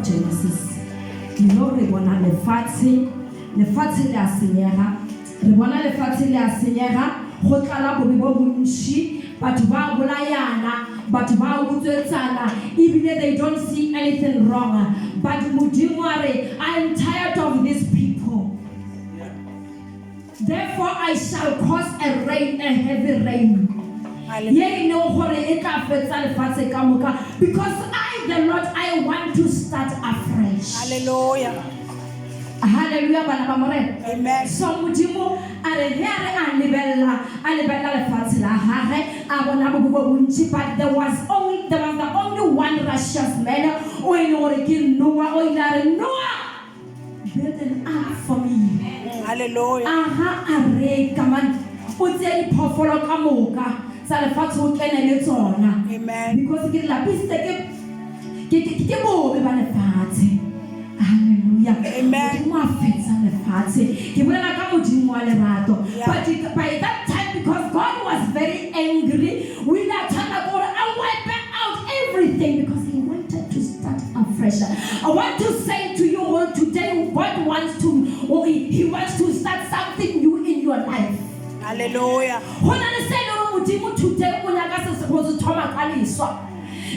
of Genesis, you know, re bona lefatshe le a senyega, re bona lefatshe le a senyega, go tlala bobe bo bontši, batho ba bolayana, batho ba utswetsana, even if they don't see anything wrong. But Modimo a re, I am tired of these people. Therefore I shall cause a heavy rain. Because I, the Lord, I want to start afresh. Hallelujah. Hallelujah. Amen. So Modimo a re here a lebella lefatshe la hage a bona bo bontši, but there was the only one righteous man o ile gore ke Noah, o ile a re Noah, build an ark for me. Hallelujah. Aha a re ka man o tse diphoofolo ka moka tsa lefatshe o kene le tsona. Amen. Because ke lapisitse ke bobe ba lefatshe. Hallelujah. Amen. Modimo a fetsa lefatshe. Ke bolela ka Modimo wa lerato. But by that time, because God was very angry, we not turn up and wipe out everything because He wanted to start afresh. I want to say to you all today, God wants to, or He wants to start something new in your life. Hallelujah.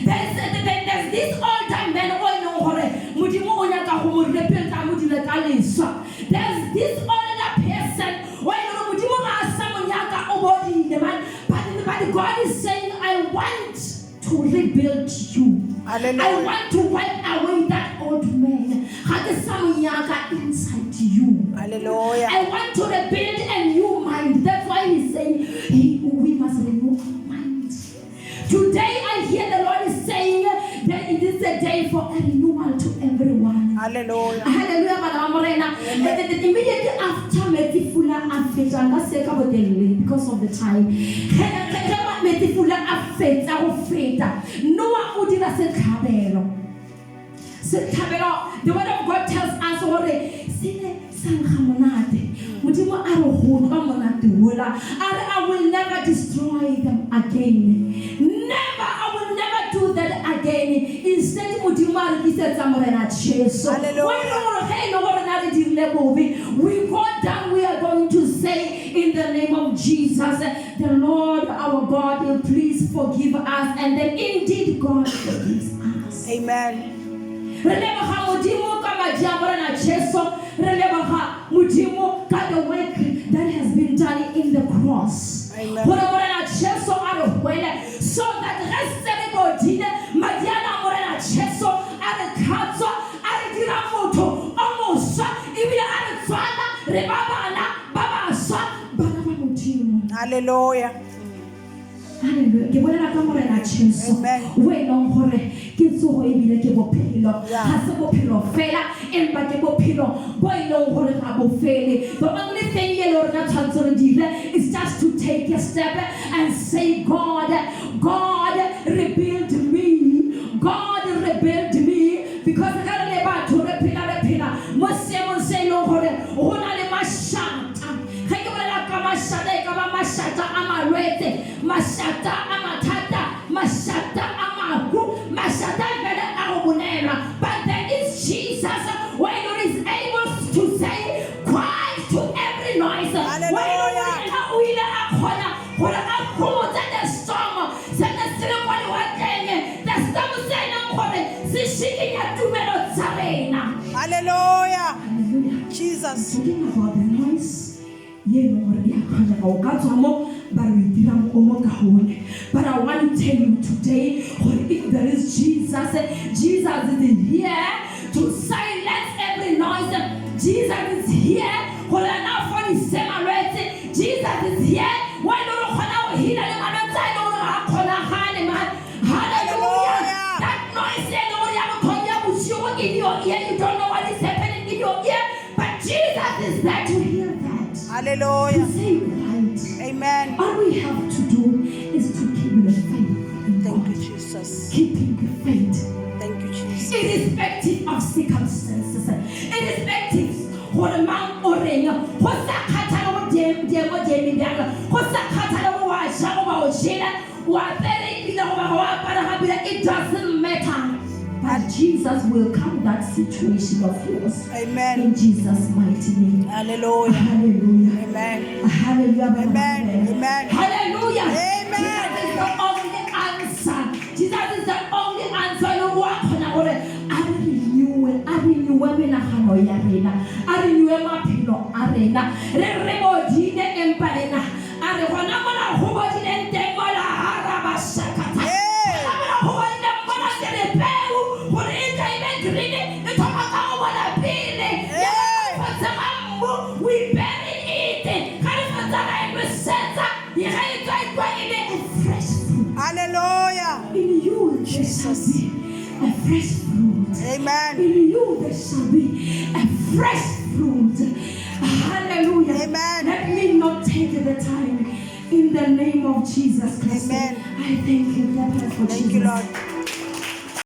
There's this old time man there's this older person but God is saying, I want to rebuild you. Hallelujah. I want to wipe away that old man inside you. Hallelujah. I want to rebuild a new mind. That's why He's saying we must renew our minds. Today I hear the Lord is saying that it is a day for a renewal to everyone. Hallelujah. Hallelujah. Immediately after Metifula Afeta, because of the time. Metifula Afeta, Noah Udina said Cabello. The word of God tells us already. I will never destroy them again. Never, I will never do that again. Instead, we go down, we are going to say in the name of Jesus, the Lord our God, please forgive us. And then indeed God forgives us. Amen. Remember how Modimo got the work that has been done in the cross. Amen. So that everybody Madiana Morena Cheso Arakazo Aradiramoto almost even Arazana Rebabana Baba Son Banama Modimo. Hallelujah. Hallelujah. Amen. We don't hurry. Get so heavy like a pillow. Has a pillow fella and back a pillow. Boy, no hurry, the only thing you know that is just to take a step and say, God, rebuild me. God, rebuild me. Because I got about to repeat. Muslim say no hurry. Only my shot. Mashata amarete, mashata amatata, mashata amahu, mashata beda arubunera. But there is Jesus when He is able to say, cry to every noise. Hallelujah. Hallelujah. Jesus. Talking about the noise. But I want to tell you today, if there is Jesus is here to silence every noise. Jesus is here. Jesus is here. Hallelujah. That noise in your ear, you don't know what is happening in your ear, but Jesus is there to hear that. Hallelujah. Say right. Amen. All we have to do is to keep the faith. Thank you, Jesus. Keeping the faith. Thank you, Jesus. Irrespective of circumstances. Irrespective what a man or ring. What's that catalogue? It doesn't matter. but Jesus will come that situation of yours. Amen. In Jesus' mighty name. Hallelujah. Hallelujah. Amen. Hallelujah. Amen. Amen. Hallelujah. Amen. Jesus is the only answer. Jesus is the only answer. No one can renew. I renew menahano ya rena. I renew mapino arena. Remo dine emparena. Are wana mana hubo dine temala harabasakata. Amana hubo dine mana telepeu. Horita imegrine. Itomaka wana pile. We bury it. Hallelujah. In you there shall be a fresh fruit. Amen. In you there shall be a fresh fruit. Hallelujah. Amen. Let me not take the time. In the name of Jesus Christ. Amen. I thank you. God bless for Thank Jesus. you, Lord.